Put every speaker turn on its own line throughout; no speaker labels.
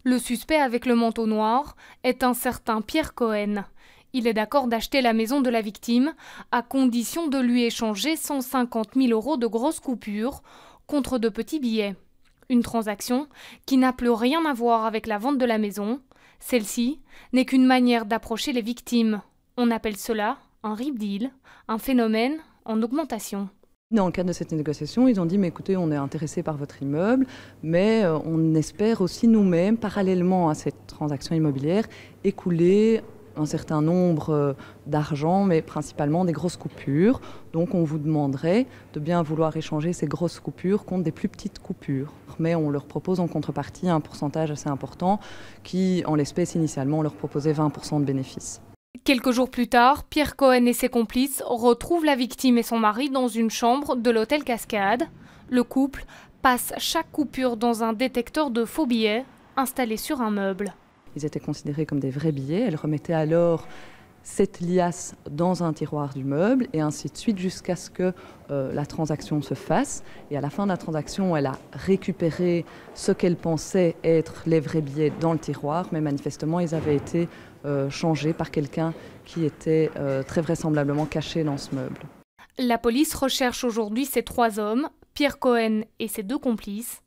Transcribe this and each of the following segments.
Le suspect avec le manteau noir est un certain Pierre Cohen. Il est d'accord d'acheter la maison de la victime à condition de lui échanger 150 000 € de grosses coupures contre de petits billets. Une transaction qui n'a plus rien à voir avec la vente de la maison. Celle-ci n'est qu'une manière d'approcher les victimes. On appelle cela un rip deal, un phénomène en augmentation.
Dans le cadre de cette négociation, ils ont dit mais écoutez, on est intéressé par votre immeuble, mais on espère aussi nous-mêmes, parallèlement à cette transaction immobilière, écouler un certain nombre d'argent, mais principalement des grosses coupures. Donc on vous demanderait de bien vouloir échanger ces grosses coupures contre des plus petites coupures. Mais on leur propose en contrepartie un pourcentage assez important qui, en l'espèce initialement, on leur proposait 20% de bénéfices.
Quelques jours plus tard, Pierre Cohen et ses complices retrouvent la victime et son mari dans une chambre de l'hôtel Cascade. Le couple passe chaque coupure dans un détecteur de faux billets installé sur un meuble.
Ils étaient considérés comme des vrais billets. Elle remettait alors cette liasse dans un tiroir du meuble et ainsi de suite jusqu'à ce que la transaction se fasse. Et à la fin de la transaction, elle a récupéré ce qu'elle pensait être les vrais billets dans le tiroir, mais manifestement, ils avaient été changés par quelqu'un qui était très vraisemblablement caché dans ce meuble.
La police recherche aujourd'hui ces 3 hommes, Pierre Cohen et ses 2 complices.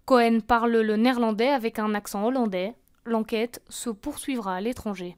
Cohen parle le néerlandais avec un accent hollandais. L'enquête se poursuivra à l'étranger.